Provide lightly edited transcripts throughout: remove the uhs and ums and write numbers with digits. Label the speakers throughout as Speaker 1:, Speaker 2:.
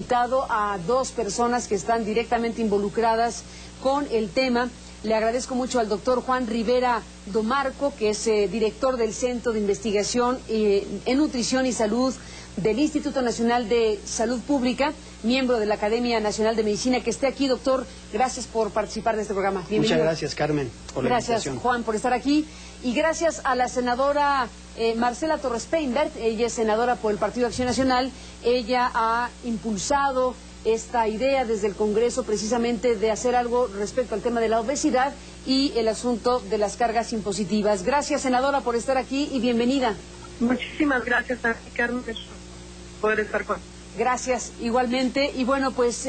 Speaker 1: invitado a dos personas que están directamente involucradas con el tema. Le agradezco mucho al doctor Juan Rivera Domarco, que es director del Centro de Investigación en Nutrición y Salud del Instituto Nacional de Salud Pública, miembro de la Academia Nacional de Medicina. Que esté aquí, doctor. Gracias por participar de este programa. Bienvenido.
Speaker 2: Muchas gracias, Carmen, por la invitación.
Speaker 1: Gracias, Juan, por estar aquí. Y gracias a la senadora Marcela Torres Peinbert. Ella es senadora por el Partido Acción Nacional. Ella ha impulsado esta idea desde el Congreso precisamente de hacer algo respecto al tema de la obesidad y el asunto de las cargas impositivas. Gracias, senadora, por estar aquí y bienvenida.
Speaker 3: Muchísimas gracias a Carmen por poder estar con.
Speaker 1: Gracias, igualmente. Y bueno, pues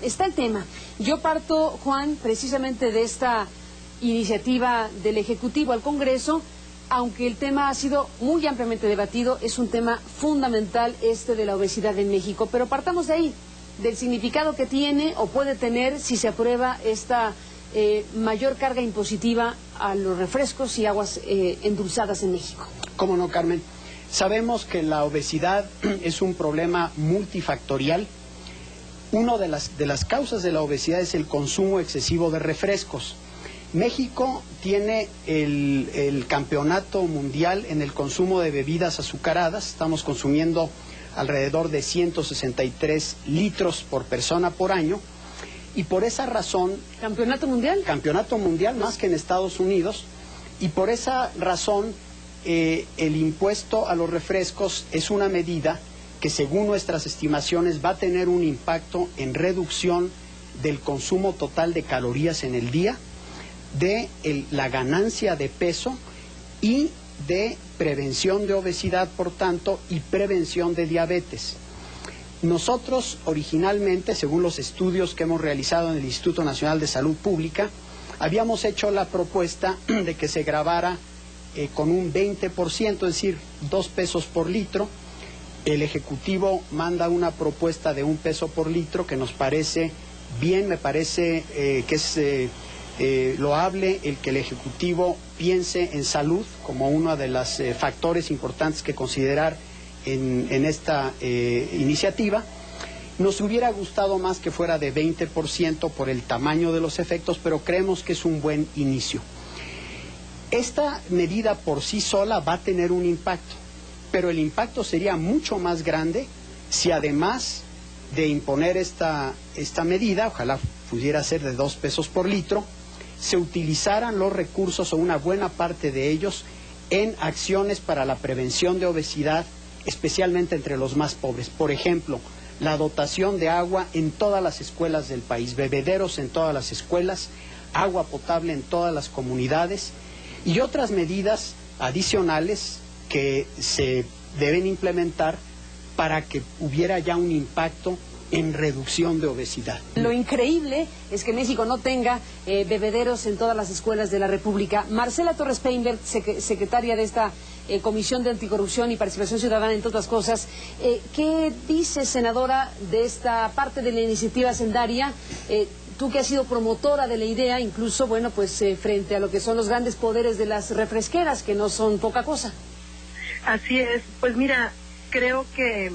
Speaker 1: está el tema. Yo parto, Juan, precisamente de esta iniciativa del Ejecutivo al Congreso. Aunque el tema ha sido muy ampliamente debatido, es un tema fundamental de la obesidad en México. Pero partamos de ahí, del significado que tiene o puede tener si se aprueba esta mayor carga impositiva a los refrescos y aguas endulzadas en México.
Speaker 2: ¿Cómo no, Carmen? Sabemos que la obesidad es un problema multifactorial. Una de las causas de la obesidad es el consumo excesivo de refrescos. México tiene el campeonato mundial en el consumo de bebidas azucaradas. Estamos consumiendo alrededor de 163 litros por persona por año. Y por esa razón...
Speaker 1: ¿Campeonato mundial?
Speaker 2: Campeonato mundial, más que en Estados Unidos. Y por esa razón, el impuesto a los refrescos es una medida que, según nuestras estimaciones, va a tener un impacto en reducción del consumo total de calorías en el día, de la ganancia de peso y de prevención de obesidad, por tanto, y prevención de diabetes. Nosotros originalmente, según los estudios que hemos realizado en el Instituto Nacional de Salud Pública, habíamos hecho la propuesta de que se gravara con un 20%, es decir, 2 pesos por litro. El Ejecutivo manda una propuesta de 1 peso por litro que nos parece bien, me parece que es loable el que el Ejecutivo piense en salud como uno de los factores importantes que considerar en esta iniciativa. Nos hubiera gustado más que fuera de 20% por el tamaño de los efectos, pero creemos que es un buen inicio. Esta medida por sí sola va a tener un impacto, pero el impacto sería mucho más grande si, además de imponer esta medida, ojalá pudiera ser de 2 pesos por litro, se utilizaran los recursos o una buena parte de ellos en acciones para la prevención de obesidad, especialmente entre los más pobres. Por ejemplo, la dotación de agua en todas las escuelas del país, bebederos en todas las escuelas, agua potable en todas las comunidades y otras medidas adicionales que se deben implementar para que hubiera ya un impacto en reducción de obesidad.
Speaker 1: Lo increíble es que México no tenga bebederos en todas las escuelas de la República. Marcela Torres Peinbert, secretaria de esta Comisión de Anticorrupción y Participación Ciudadana, entre otras cosas, ¿qué dice, senadora, de esta parte de la iniciativa hacendaria? Tú que has sido promotora de la idea, incluso, bueno, pues frente a lo que son los grandes poderes de las refresqueras, que no son poca cosa.
Speaker 3: Así es. Pues mira, creo que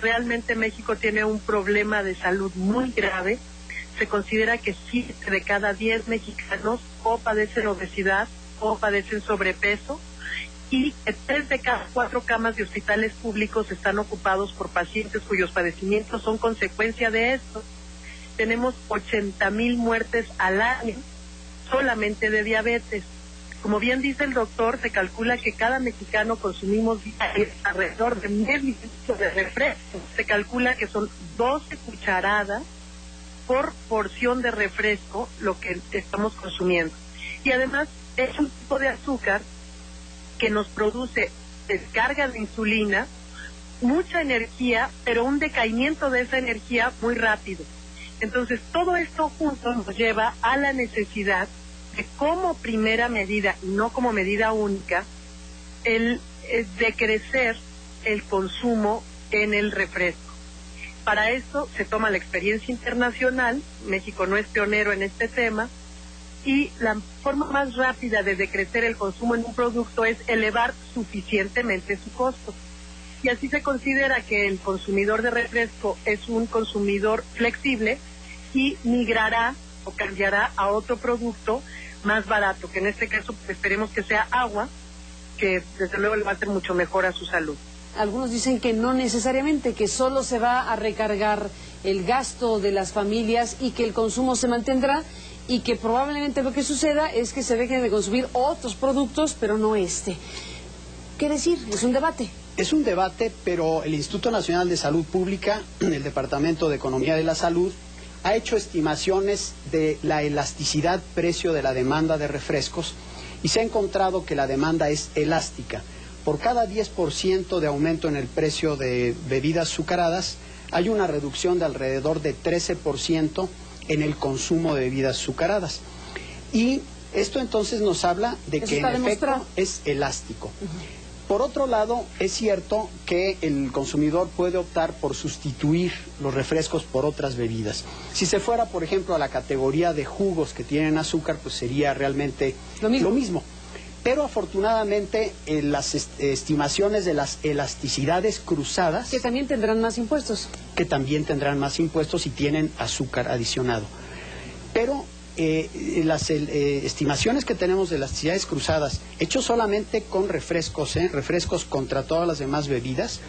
Speaker 3: realmente México tiene un problema de salud muy grave. Se considera que 7 de cada 10 mexicanos o padecen obesidad o padecen sobrepeso y 3 de cada 4 camas de hospitales públicos están ocupados por pacientes cuyos padecimientos son consecuencia de esto. Tenemos 80,000 muertes al año solamente de diabetes. Como bien dice el doctor, se calcula que cada mexicano consumimos alrededor de medio litro de refresco. Se calcula que son 12 cucharadas por porción de refresco lo que estamos consumiendo. Y además es un tipo de azúcar que nos produce descarga de insulina, mucha energía, pero un decaimiento de esa energía muy rápido. Entonces todo esto junto nos lleva a la necesidad de, como primera medida y no como medida única, el decrecer el consumo en el refresco. Para eso se toma la experiencia internacional. México no es pionero en este tema, y la forma más rápida de decrecer el consumo en un producto es elevar suficientemente su costo. y así se considera que el consumidor de refresco es un consumidor flexible y migrará o cambiará a otro producto más barato, que en este caso esperemos que sea agua, que desde luego le va a hacer mucho mejor a su salud.
Speaker 1: Algunos dicen que no necesariamente, que solo se va a recargar el gasto de las familias y que el consumo se mantendrá y que probablemente lo que suceda es que se dejen de consumir otros productos, pero no este. ¿Qué decir? Es un debate.
Speaker 2: Es un debate, pero el Instituto Nacional de Salud Pública, el Departamento de Economía de la Salud, ha hecho estimaciones de la elasticidad precio de la demanda de refrescos y se ha encontrado que la demanda es elástica. Por cada 10% de aumento en el precio de bebidas azucaradas, hay una reducción de alrededor de 13% en el consumo de bebidas azucaradas. Y esto entonces nos habla de que en efecto es elástico. Por otro lado, es cierto que el consumidor puede optar por sustituir los refrescos por otras bebidas. Si se fuera, por ejemplo, a la categoría de jugos que tienen azúcar, pues sería realmente lo mismo. Pero afortunadamente las estimaciones de las elasticidades cruzadas...
Speaker 1: Que también tendrán más impuestos.
Speaker 2: Que también tendrán más impuestos y tienen azúcar adicionado. Pero las estimaciones que tenemos de elasticidades cruzadas, hechos solamente con refrescos, refrescos contra todas las demás bebidas,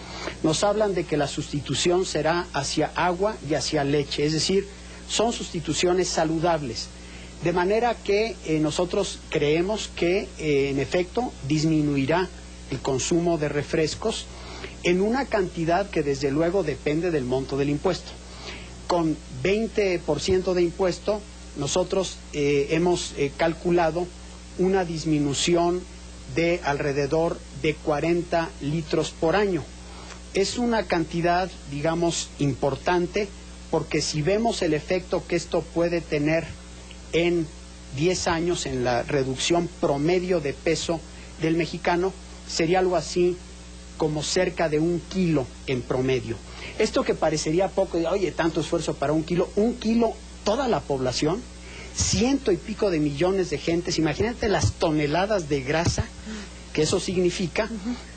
Speaker 2: nos hablan de que la sustitución será hacia agua y hacia leche, es decir, son sustituciones saludables. De manera que nosotros creemos que en efecto disminuirá el consumo de refrescos en una cantidad que desde luego depende del monto del impuesto. Con 20% de impuesto nosotros hemos calculado una disminución de alrededor de 40 litros por año. Es una cantidad, digamos, importante, porque si vemos el efecto que esto puede tener en 10 años en la reducción promedio de peso del mexicano, sería algo así como cerca de 1 kilo en promedio. Esto que parecería poco, oye, tanto esfuerzo para 1 kilo, toda la población, 100 y pico de millones de gentes, imagínate las toneladas de grasa que eso significa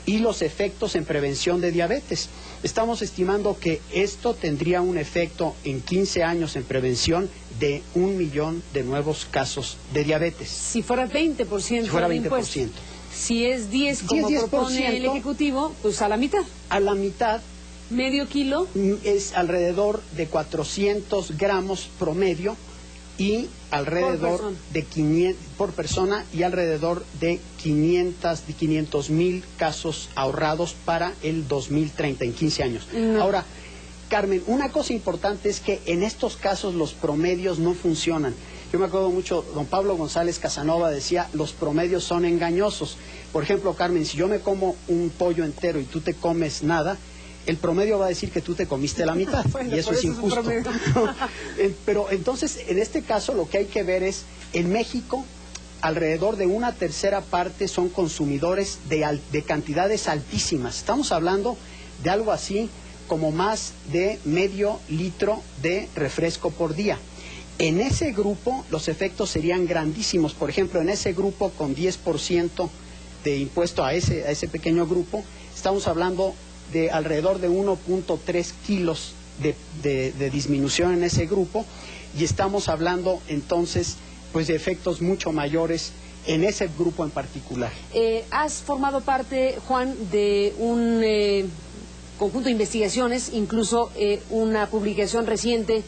Speaker 2: y los efectos en prevención de diabetes. Estamos estimando que esto tendría un efecto en 15 años en prevención de 1 millón de nuevos casos de diabetes.
Speaker 1: Si fuera 20%
Speaker 2: si fuera 20%.
Speaker 1: de impuesto. Si es 10, como 10%, propone el Ejecutivo, pues a la mitad.
Speaker 2: A la mitad.
Speaker 1: ¿Medio kilo?
Speaker 2: Es alrededor de 400 gramos promedio y alrededor de 500 por persona y alrededor de 500,000 casos ahorrados para el 2030, en 15 años. Ahora, Carmen, una cosa importante es que en estos casos los promedios no funcionan. Yo me acuerdo mucho, don Pablo González Casanova decía, los promedios son engañosos. Por ejemplo, Carmen, si yo me como un pollo entero y tú te comes nada, el promedio va a decir que tú te comiste la mitad, bueno, y eso es injusto. Pero entonces, en este caso, lo que hay que ver es, en México, alrededor de 1/3 parte son consumidores de cantidades altísimas. Estamos hablando de algo así como más de medio litro de refresco por día. En ese grupo, los efectos serían grandísimos. Por ejemplo, en ese grupo con 10% de impuesto a ese pequeño grupo, estamos hablando de alrededor de 1.3 kilos de disminución en ese grupo, y estamos hablando entonces pues de efectos mucho mayores en ese grupo en particular.
Speaker 1: Has formado parte, Juan, de un conjunto de investigaciones, incluso una publicación reciente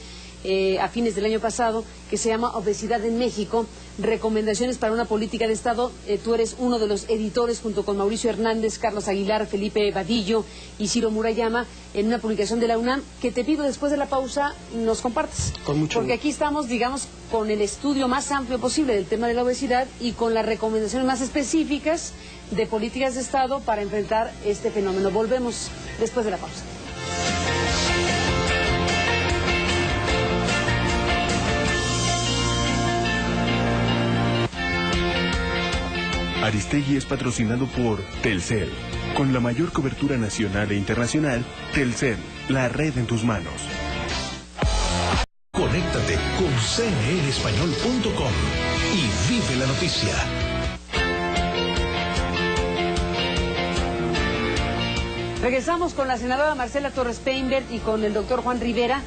Speaker 1: a fines del año pasado, que se llama Obesidad en México, recomendaciones para una política de Estado. Tú eres uno de los editores, junto con Mauricio Hernández, Carlos Aguilar, Felipe Vadillo y Ciro Murayama, en una publicación de la UNAM, que te pido después de la pausa nos compartas.
Speaker 2: Con mucho
Speaker 1: Porque aquí estamos, digamos, con el estudio más amplio posible del tema de la obesidad y con las recomendaciones más específicas de políticas de Estado para enfrentar este fenómeno. Volvemos después de la pausa.
Speaker 4: Aristegui es patrocinado por Telcel. Con la mayor cobertura nacional e internacional, Telcel, la red en tus manos.
Speaker 5: Conéctate con cnenespañol.com y vive la noticia.
Speaker 1: Regresamos con la senadora Marcela Torres Peinbert y con el doctor Juan Rivera.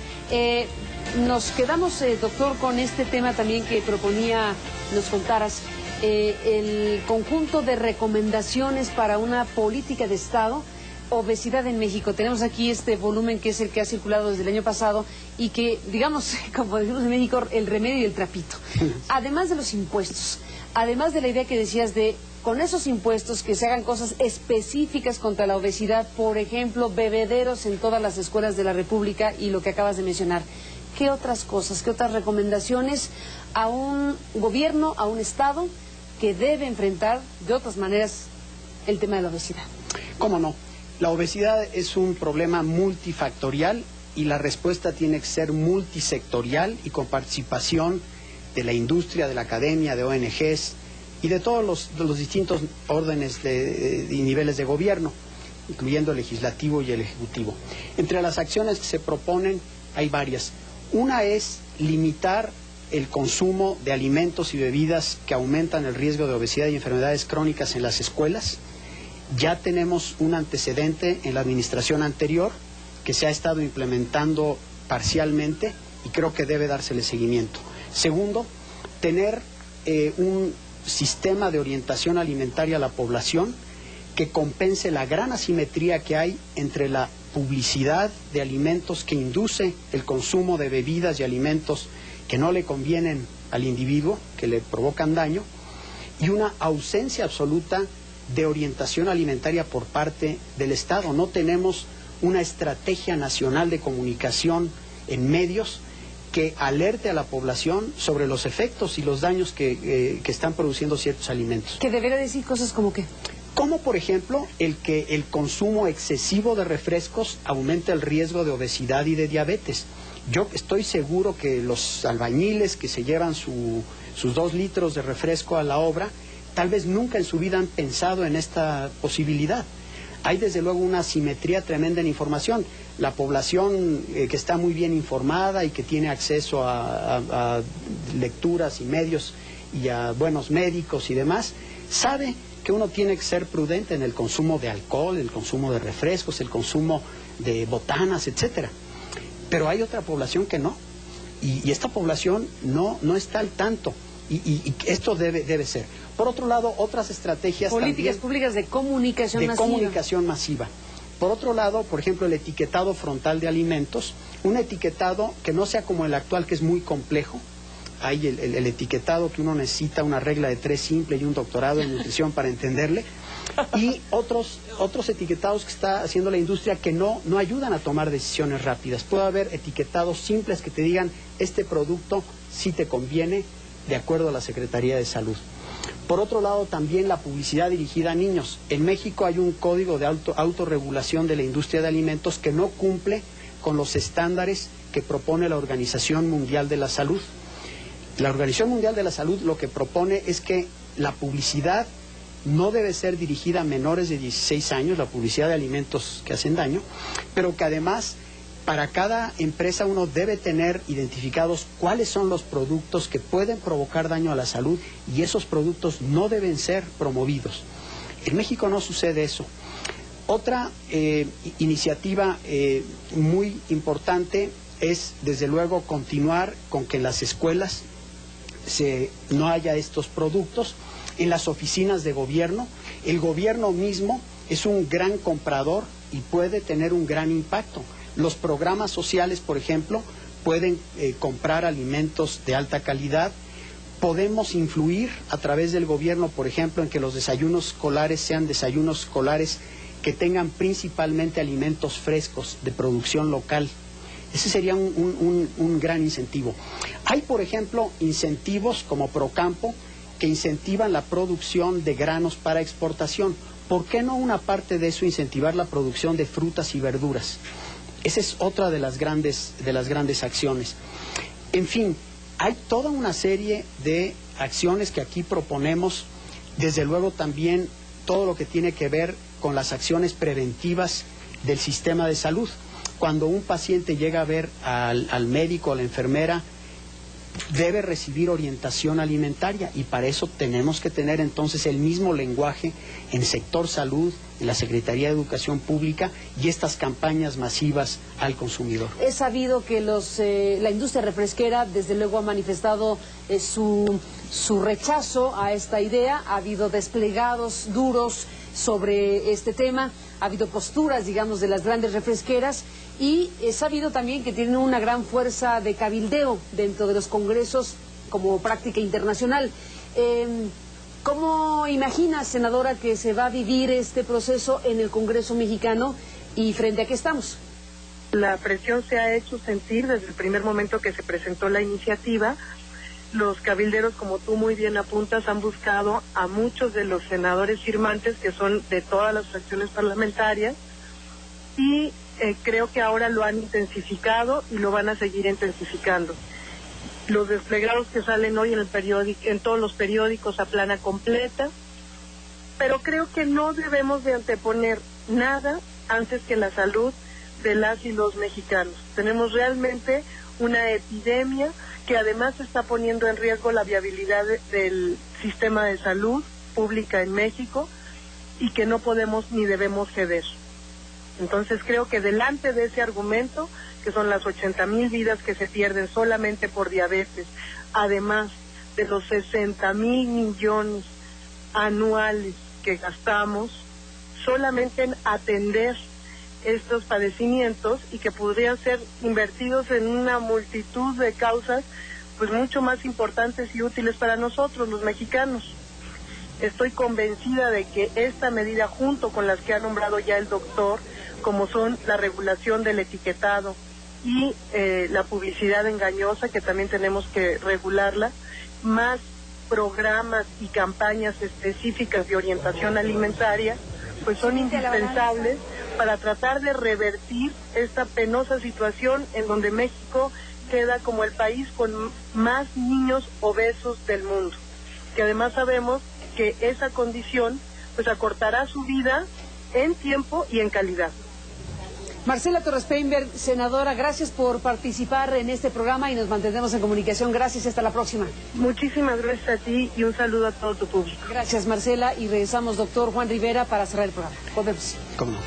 Speaker 1: Nos quedamos, doctor, con este tema también que proponía, nos contaras, el conjunto de recomendaciones para una política de Estado, obesidad en México. Tenemos aquí este volumen que es el que ha circulado desde el año pasado y que, digamos, como decimos en México, el remedio y el trapito. Además de los impuestos, además de la idea que decías de, con esos impuestos, que se hagan cosas específicas contra la obesidad, por ejemplo, bebederos en todas las escuelas de la República y lo que acabas de mencionar. ¿Qué otras cosas, qué otras recomendaciones a un gobierno, a un Estado que debe enfrentar de otras maneras el tema de la obesidad?
Speaker 2: ¿Cómo no? La obesidad es un problema multifactorial y la respuesta tiene que ser multisectorial y con participación de la industria, de la academia, de ONGs y de todos los distintos órdenes y niveles de gobierno, incluyendo el legislativo y el ejecutivo. Entre las acciones que se proponen hay varias. Una es limitar el consumo de alimentos y bebidas que aumentan el riesgo de obesidad y enfermedades crónicas en las escuelas. Ya tenemos un antecedente en la administración anterior que se ha estado implementando parcialmente y creo que debe dársele seguimiento. Segundo, tener un sistema de orientación alimentaria a la población que compense la gran asimetría que hay entre la publicidad de alimentos que induce el consumo de bebidas y alimentos que no le convienen al individuo, que le provocan daño, y una ausencia absoluta de orientación alimentaria por parte del Estado. No tenemos una estrategia nacional de comunicación en medios que alerte a la población sobre los efectos y los daños que están produciendo ciertos alimentos.
Speaker 1: Que debería decir cosas como qué.
Speaker 2: Como por ejemplo el que el consumo excesivo de refrescos aumenta el riesgo de obesidad y de diabetes. Yo estoy seguro que los albañiles que se llevan sus 2 litros de refresco a la obra, tal vez nunca en su vida han pensado en esta posibilidad. Hay desde luego una asimetría tremenda en información. La población que está muy bien informada y que tiene acceso a lecturas y medios y a buenos médicos y demás, sabe que uno tiene que ser prudente en el consumo de alcohol, el consumo de refrescos, el consumo de botanas, etcétera. Pero hay otra población que no. Y esta población no está al tanto. Y esto debe ser. Por otro lado, otras estrategias
Speaker 1: políticas públicas de comunicación masiva.
Speaker 2: De comunicación masiva. Por otro lado, por ejemplo, el etiquetado frontal de alimentos, un etiquetado que no sea como el actual, que es muy complejo. Hay el etiquetado que uno necesita una regla de 3 simple y un doctorado en nutrición para entenderle. Y otros etiquetados que está haciendo la industria que no ayudan a tomar decisiones rápidas. Puede haber etiquetados simples que te digan, este producto sí te conviene, de acuerdo a la Secretaría de Salud. Por otro lado, también la publicidad dirigida a niños. En México hay un código de autorregulación de la industria de alimentos que no cumple con los estándares que propone la Organización Mundial de la Salud. La Organización Mundial de la Salud lo que propone es que la publicidad no debe ser dirigida a menores de 16 años, la publicidad de alimentos que hacen daño, pero que además para cada empresa uno debe tener identificados cuáles son los productos que pueden provocar daño a la salud y esos productos no deben ser promovidos. En México no sucede eso. Otra iniciativa muy importante es, desde luego, continuar con que en las escuelas no haya estos productos. En las oficinas de gobierno, el gobierno mismo es un gran comprador y puede tener un gran impacto. Los programas sociales, por ejemplo, pueden comprar alimentos de alta calidad. Podemos influir a través del gobierno, por ejemplo, en que los desayunos escolares sean desayunos escolares que tengan principalmente alimentos frescos de producción local. Ese sería un gran incentivo. Hay, por ejemplo, incentivos como Procampo que incentivan la producción de granos para exportación. ¿Por qué no una parte de eso incentivar la producción de frutas y verduras? Esa es otra de las grandes acciones. En fin, hay toda una serie de acciones que aquí proponemos, desde luego también todo lo que tiene que ver con las acciones preventivas del sistema de salud. Cuando un paciente llega a ver al médico o a la enfermera, debe recibir orientación alimentaria, y para eso tenemos que tener entonces el mismo lenguaje en sector salud, en la Secretaría de Educación Pública, y estas campañas masivas al consumidor.
Speaker 1: Es sabido que la industria refresquera desde luego ha manifestado su rechazo a esta idea. Ha habido desplegados duros sobre este tema, ha habido posturas, digamos, de las grandes refresqueras, y es sabido también que tienen una gran fuerza de cabildeo dentro de los congresos como práctica internacional. ¿Cómo imagina, senadora, que se va a vivir este proceso en el Congreso mexicano y frente a qué estamos?
Speaker 3: La presión se ha hecho sentir desde el primer momento que se presentó la iniciativa. Los cabilderos, como tú muy bien apuntas, han buscado a muchos de los senadores firmantes, que son de todas las fracciones parlamentarias, y creo que ahora lo han intensificado y lo van a seguir intensificando. Los desplegados que salen hoy en todos los periódicos a plana completa, pero creo que no debemos de anteponer nada antes que la salud de las y los mexicanos. Tenemos realmente una epidemia que además está poniendo en riesgo la viabilidad del sistema de salud pública en México, y que no podemos ni debemos ceder. Entonces creo que delante de ese argumento, que son las 80,000 vidas que se pierden solamente por diabetes, además de los 60,000 millones anuales que gastamos solamente en atender estos padecimientos, y que podrían ser invertidos en una multitud de causas pues mucho más importantes y útiles para nosotros los mexicanos. Estoy convencida de que esta medida, junto con las que ha nombrado ya el doctor, como son la regulación del etiquetado y la publicidad engañosa, que también tenemos que regularla, más programas y campañas específicas de orientación alimentaria, pues son indispensables para tratar de revertir esta penosa situación en donde México queda como el país con más niños obesos del mundo, que además sabemos que esa condición pues acortará su vida en tiempo y en calidad.
Speaker 1: Marcela Torres Peinberg, senadora, gracias por participar en este programa y nos mantendremos en comunicación. Gracias, hasta la próxima.
Speaker 3: Muchísimas gracias a ti y un saludo a todo tu público.
Speaker 1: Gracias, Marcela, y regresamos, doctor Juan Rivera, para cerrar el programa. Volvemos.
Speaker 2: ¿Cómo no?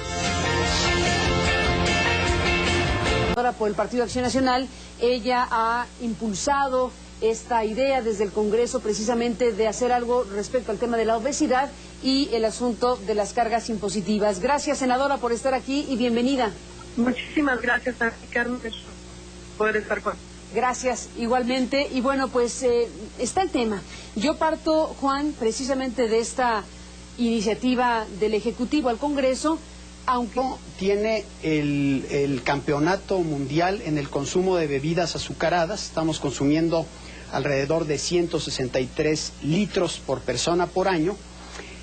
Speaker 1: Ahora, por el Partido Acción Nacional, ella ha impulsado esta idea desde el Congreso precisamente de hacer algo respecto al tema de la obesidad y el asunto de las cargas impositivas. Gracias, senadora, por estar aquí y bienvenida.
Speaker 3: Muchísimas gracias a ti, Carmen, por poder estar con.
Speaker 1: Gracias, igualmente. Y bueno, pues está el tema. Yo parto, Juan, precisamente de esta iniciativa del Ejecutivo al Congreso, aunque
Speaker 2: tiene el campeonato mundial en el consumo de bebidas azucaradas. Estamos consumiendo alrededor de 163 litros por persona por año,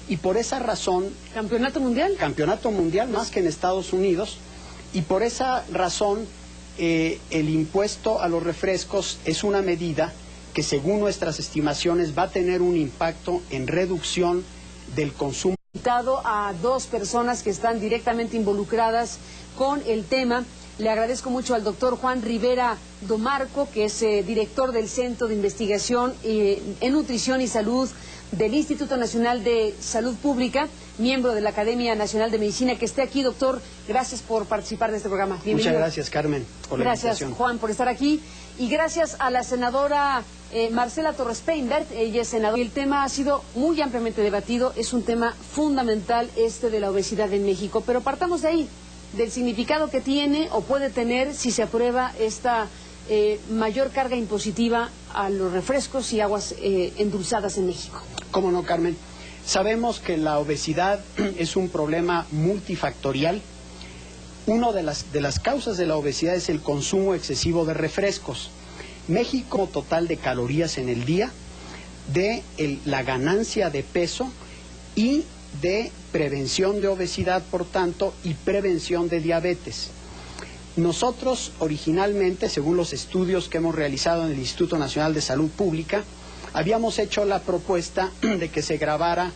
Speaker 2: y por esa razón...
Speaker 1: ¿Campeonato mundial?
Speaker 2: Campeonato mundial, más que en Estados Unidos, y por esa razón el impuesto a los refrescos es una medida que, según nuestras estimaciones, va a tener un impacto en reducción del consumo.
Speaker 1: Invitado a dos personas que están directamente involucradas con el tema. Le agradezco mucho al doctor Juan Rivera Domarco, que es director del Centro de Investigación en Nutrición y Salud del Instituto Nacional de Salud Pública, miembro de la Academia Nacional de Medicina. Que esté aquí, doctor. Gracias por participar de este programa. Bienvenido.
Speaker 2: Muchas gracias, Carmen, por la invitación.
Speaker 1: Gracias, Juan, por estar aquí. Y gracias a la senadora Marcela Torres Peinberg, ella es senadora. El tema ha sido muy ampliamente debatido, es un tema fundamental de la obesidad en México, pero partamos de ahí, del significado que tiene o puede tener si se aprueba esta mayor carga impositiva a los refrescos y aguas endulzadas en México.
Speaker 2: ¿Cómo no, Carmen? Sabemos que la obesidad es un problema multifactorial. Una de las causas de la obesidad es el consumo excesivo de refrescos. México, total de calorías en el día, de la ganancia de peso y de prevención de obesidad, por tanto, y prevención de diabetes. Nosotros originalmente, según los estudios que hemos realizado en el Instituto Nacional de Salud Pública, habíamos hecho la propuesta de que se gravara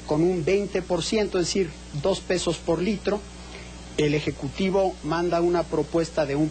Speaker 2: con un 20%, es decir, 2 pesos por litro. El Ejecutivo manda una propuesta de un